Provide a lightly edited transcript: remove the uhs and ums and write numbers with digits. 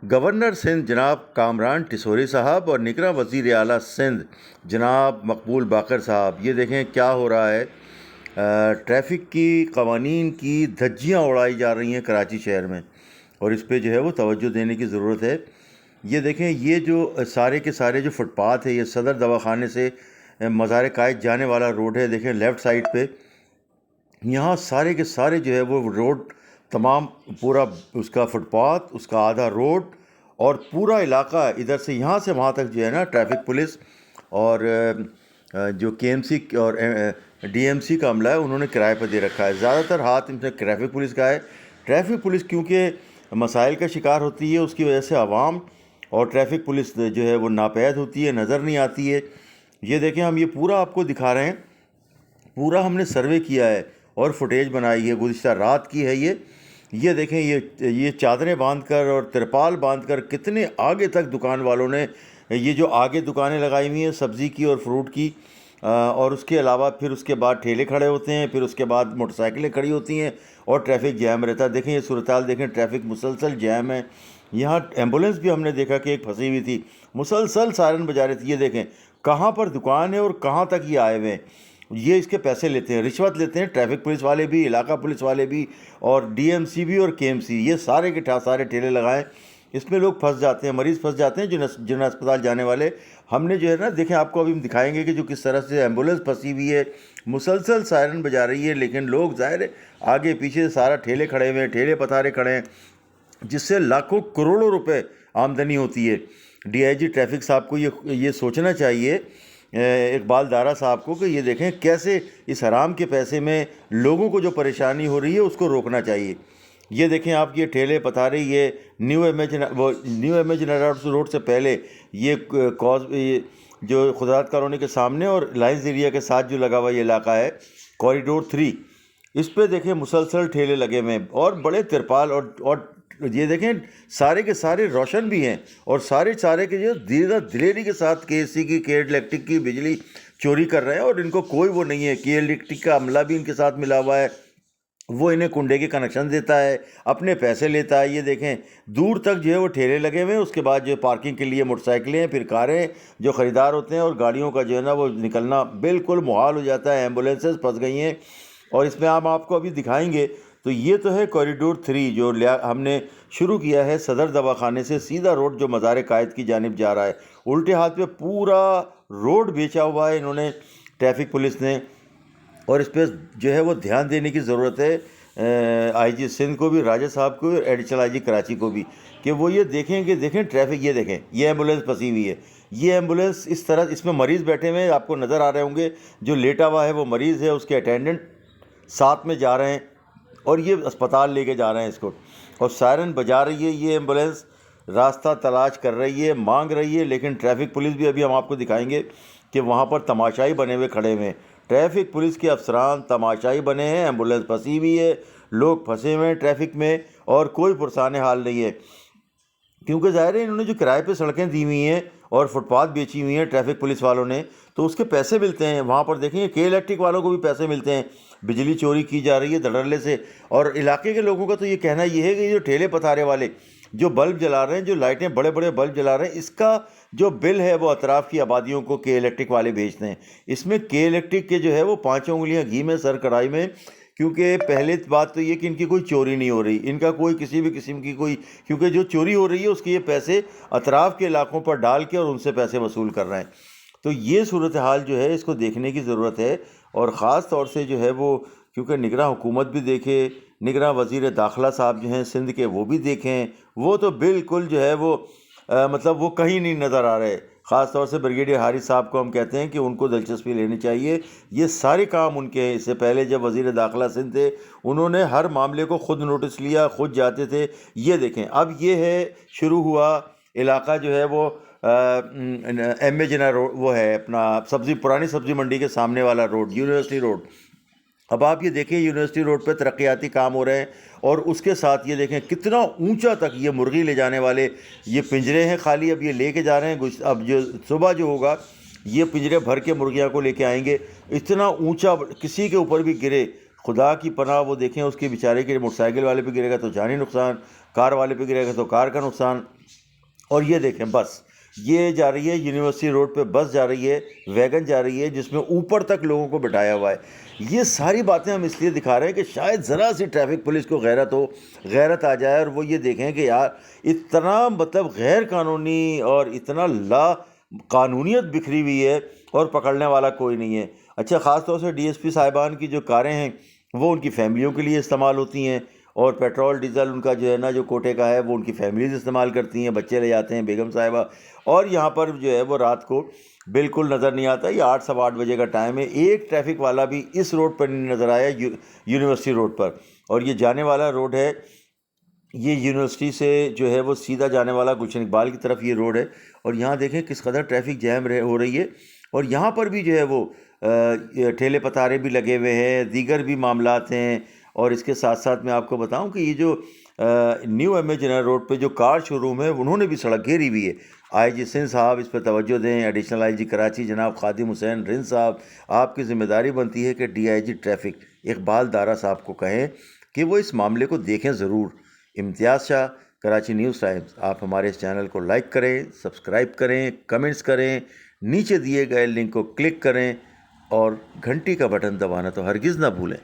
Governor Sindh جناب کامران ٹیسوری صاحب اور نگراں وزیر اعلیٰ سندھ جناب مقبول باقر صاحب، یہ دیکھیں کیا ہو رہا ہے۔ ٹریفک کی قوانین کی دھجیاں اڑائی جا رہی ہیں کراچی شہر میں، اور اس پہ جو ہے وہ توجہ دینے کی ضرورت ہے۔ یہ دیکھیں، یہ جو سارے کے سارے جو فٹ پاتھ ہے، یہ صدر دواخانے سے مزار قائد جانے والا روڈ ہے، دیکھیں لیفٹ سائڈ پہ یہاں سارے کے سارے جو ہے وہ روڈ تمام، پورا اس کا فٹ پاتھ، اس کا آدھا روڈ اور پورا علاقہ ادھر سے یہاں سے وہاں تک جو ہے نا، ٹریفک پولیس اور جو کے ایم سی اور ڈی ایم سی کا عملہ ہے، انہوں نے کرائے پہ دے رکھا ہے۔ زیادہ تر ہاتھ ان سے ٹریفک پولیس کا ہے۔ ٹریفک پولیس کیونکہ مسائل کا شکار ہوتی ہے، اس کی وجہ سے عوام اور ٹریفک پولیس جو ہے وہ ناپید ہوتی ہے، نظر نہیں آتی ہے۔ یہ دیکھیں، ہم یہ پورا آپ کو دکھا رہے ہیں، پورا ہم نے سروے کیا ہے اور فوٹیج بنائی ہے، گزشتہ رات کی ہے یہ دیکھیں، یہ چادریں باندھ کر اور ترپال باندھ کر کتنے آگے تک دکان والوں نے یہ جو آگے دکانیں لگائی ہوئی ہیں سبزی کی اور فروٹ کی، اور اس کے علاوہ پھر اس کے بعد ٹھیلے کھڑے ہوتے ہیں، پھر اس کے بعد موٹر سائیکلیں کھڑی ہوتی ہیں اور ٹریفک جیم رہتا ہے۔ دیکھیں یہ صورتحال دیکھیں، ٹریفک مسلسل جیم ہے۔ یہاں ایمبولینس بھی ہم نے دیکھا کہ ایک پھنسی ہوئی تھی، مسلسل سائرن بجا رہی تھی۔ یہ دیکھیں کہاں پر دکان ہے اور کہاں تک یہ آئے ہوئے ہیں۔ یہ اس کے پیسے لیتے ہیں، رشوت لیتے ہیں، ٹریفک پولیس والے بھی، علاقہ پولیس والے بھی، اور ڈی ایم سی بھی اور کے ایم سی، یہ سارے کے سارے ٹھیلے لگائیں۔ اس میں لوگ پھنس جاتے ہیں، مریض پھنس جاتے ہیں، جن اسپتال جانے والے۔ ہم نے جو ہے نا، دیکھیں آپ کو ابھی ہم دکھائیں گے کہ جو کس طرح سے ایمبولینس پھنسی ہوئی ہے، مسلسل سائرن بجا رہی ہے، لیکن لوگ ظاہر ہے آگے پیچھے سے سارا ٹھیلے کھڑے ہوئے ہیں، ٹھیلے پتارے کھڑے ہیں، جس سے لاکھوں کروڑوں روپے آمدنی ہوتی ہے۔ ڈی آئی جی ٹریفک صاحب کو یہ سوچنا چاہیے، اقبال دارا صاحب کو، کہ یہ دیکھیں کیسے اس حرام کے پیسے میں لوگوں کو جو پریشانی ہو رہی ہے اس کو روکنا چاہیے۔ یہ دیکھیں آپ، یہ ٹھیلے پتارے، یہ نیو امیجن روڈ سے پہلے یہ جو خدرات کالونی کے سامنے اور لائنز ایریا کے ساتھ جو لگا ہوا یہ علاقہ ہے، کوریڈور 3، اس پہ دیکھیں مسلسل ٹھیلے لگے ہوئے ہیں اور بڑے ترپال، اور یہ دیکھیں سارے کے سارے روشن بھی ہیں، اور سارے کے جو دلیری کے ساتھ کے سی کی، کے الیکٹرک کی بجلی چوری کر رہے ہیں، اور ان کو کوئی وہ نہیں ہے۔ کے الیکٹرک کا عملہ بھی ان کے ساتھ ملا ہوا ہے، وہ انہیں کنڈے کے کنیکشن دیتا ہے، اپنے پیسے لیتا ہے۔ یہ دیکھیں دور تک جو ہے وہ ٹھیلے لگے ہوئے ہیں، اس کے بعد جو پارکنگ کے لیے موٹر سائیکلیں، پھر کاریں، جو خریدار ہوتے ہیں، اور گاڑیوں کا جو ہے نا وہ نکلنا بالکل محال ہو جاتا ہے۔ ایمبولینسز پھنس گئی ہیں، اور اس میں ہم آپ کو ابھی دکھائیں گے۔ تو یہ تو ہے کوریڈور 3 جو ہم نے شروع کیا ہے صدر دواخانے سے، سیدھا روڈ جو مزار قائد کی جانب جا رہا ہے، الٹے ہاتھ پہ پورا روڈ بیچا ہوا ہے انہوں نے، ٹریفک پولیس نے، اور اس پہ جو ہے وہ دھیان دینے کی ضرورت ہے آئی جی سندھ کو بھی، راجہ صاحب کو بھی، اور ایڈیشنل آئی جی کراچی کو بھی، کہ وہ یہ دیکھیں کہ دیکھیں ٹریفک، یہ دیکھیں یہ ایمبولینس پھنسی ہوئی ہے، یہ ایمبولینس اس طرح، اس میں مریض بیٹھے ہوئے ہیں، آپ کو نظر آ رہے ہوں گے، جو لیٹا ہوا ہے وہ مریض ہے، اس کے اٹینڈنٹ ساتھ میں جا رہے ہیں، اور یہ اسپتال لے کے جا رہے ہیں اس کو، اور سائرن بجا رہی ہے یہ ایمبولینس، راستہ تلاش کر رہی ہے، مانگ رہی ہے، لیکن ٹریفک پولیس بھی، ابھی ہم آپ کو دکھائیں گے کہ وہاں پر تماشائی بنے ہوئے کھڑے ہوئے ہیں، ٹریفک پولیس کے افسران تماشائی بنے ہیں، ایمبولینس پھنسی ہوئی ہے، لوگ پھنسے ہوئے ہیں ٹریفک میں، اور کوئی پرسان حال نہیں ہے، کیونکہ ظاہر ہے انہوں نے جو کرائے پہ سڑکیں دی ہوئی ہیں اور فٹ پاتھ بیچی ہوئی ہیں ٹریفک پولیس والوں نے، تو اس کے پیسے ملتے ہیں۔ وہاں پر دیکھیں کے الیکٹرک والوں کو بھی پیسے ملتے ہیں، بجلی چوری کی جا رہی ہے دھڑلے سے، اور علاقے کے لوگوں کا تو یہ کہنا یہ ہے کہ یہ جو ٹھیلے پتارے والے جو بلب جلا رہے ہیں، جو لائٹیں بڑے بڑے بلب جلا رہے ہیں، اس کا جو بل ہے وہ اطراف کی آبادیوں کو کے الیکٹرک والے بھیجتے ہیں۔ اس میں کے الیکٹرک کے جو ہے وہ 5 انگلیاں گھی میں سر کڑھائی میں، کیونکہ پہلے بات تو یہ کہ ان کی کوئی چوری نہیں ہو رہی، ان کا کوئی کسی بھی قسم کی کوئی، کیونکہ جو چوری ہو رہی ہے اس کے یہ پیسے اطراف کے علاقوں پر ڈال کے اور ان سے پیسے وصول کر رہے ہیں۔ تو یہ صورتحال جو ہے اس کو دیکھنے کی ضرورت ہے، اور خاص طور سے جو ہے وہ، کیونکہ نگراں حکومت بھی دیکھے، نگراں وزیر داخلہ صاحب جو ہیں سندھ کے وہ بھی دیکھیں، وہ تو بالکل جو ہے وہ مطلب وہ کہیں نہیں نظر آ رہے۔ خاص طور سے بریگیڈیئر حارث صاحب کو ہم کہتے ہیں کہ ان کو دلچسپی لینی چاہیے، یہ سارے کام ان کے ہیں۔ اس سے پہلے جب وزیر داخلہ سندھ تھے، انہوں نے ہر معاملے کو خود نوٹس لیا، خود جاتے تھے۔ یہ دیکھیں اب یہ ہے، شروع ہوا علاقہ جو ہے وہ ایم اے جناح روڈ، وہ ہے اپنا پرانی سبزی منڈی کے سامنے والا روڈ، یونیورسٹی روڈ۔ اب آپ یہ دیکھیں یونیورسٹی روڈ پہ ترقیاتی کام ہو رہے ہیں، اور اس کے ساتھ یہ دیکھیں کتنا اونچا تک یہ مرغی لے جانے والے یہ پنجرے ہیں خالی، اب یہ لے کے جا رہے ہیں۔ اب جو صبح جو ہوگا یہ پنجرے بھر کے مرغیاں کو لے کے آئیں گے، اتنا اونچا، کسی کے اوپر بھی گرے خدا کی پناہ وہ دیکھیں اس کے بیچارے کے موٹر سائیکل والے پہ گرے گا تو جانی نقصان، کار والے پہ گرے گا تو کار کا نقصان. اور یہ دیکھیں بس یہ جا رہی ہے یونیورسٹی روڈ پہ، بس جا رہی ہے، ویگن جا رہی ہے جس میں اوپر تک لوگوں کو بٹھایا ہوا ہے. یہ ساری باتیں ہم اس لیے دکھا رہے ہیں کہ شاید ذرا سی ٹریفک پولیس کو غیرت آ جائے، اور وہ یہ دیکھیں کہ یار اتنا مطلب غیر قانونی اور اتنا لا قانونیت بکھری ہوئی ہے اور پکڑنے والا کوئی نہیں ہے. اچھا، خاص طور سے ڈی ایس پی صاحبان کی جو کاریں ہیں وہ ان کی فیملیوں کے لیے استعمال ہوتی ہیں، اور پیٹرول ڈیزل ان کا جو ہے نا جو کوٹے کا ہے وہ ان کی فیملیز استعمال کرتی ہیں، بچے لے جاتے ہیں، بیگم صاحبہ. اور یہاں پر جو ہے وہ رات کو بالکل نظر نہیں آتا. یہ 8 سوا 8 بجے کا ٹائم ہے، ایک ٹریفک والا بھی اس روڈ پر نہیں نظر آیا، یونیورسٹی روڈ پر. اور یہ جانے والا روڈ ہے، یہ یونیورسٹی سے جو ہے وہ سیدھا جانے والا گلشن اقبال کی طرف یہ روڈ ہے. اور یہاں دیکھیں کس قدر ٹریفک جیم ہو رہی ہے. اور یہاں پر بھی جو ہے وہ ٹھیلے پتارے بھی لگے ہوئے ہیں، دیگر بھی معاملات ہیں. اور اس کے ساتھ ساتھ میں آپ کو بتاؤں کہ یہ جو new M A general road پہ جو کار شو روم ہے انہوں نے بھی سڑک گھیری ہوئی ہے. آئی جی سندھ صاحب اس پہ توجہ دیں، ایڈیشنل آئی جی کراچی جناب خادم حسین رند صاحب، آپ کی ذمہ داری بنتی ہے کہ D I G traffic Iqbal Dara صاحب کو کہیں کہ وہ اس معاملے کو دیکھیں ضرور. امتیاز شاہ، کراچی نیوز ٹائمز. آپ ہمارے اس چینل کو لائک کریں، سبسکرائب کریں، کمنٹس کریں، نیچے دیے گئے لنک کو کلک کریں، اور گھنٹی کا بٹن دبانا تو ہرگز نہ بھولیں.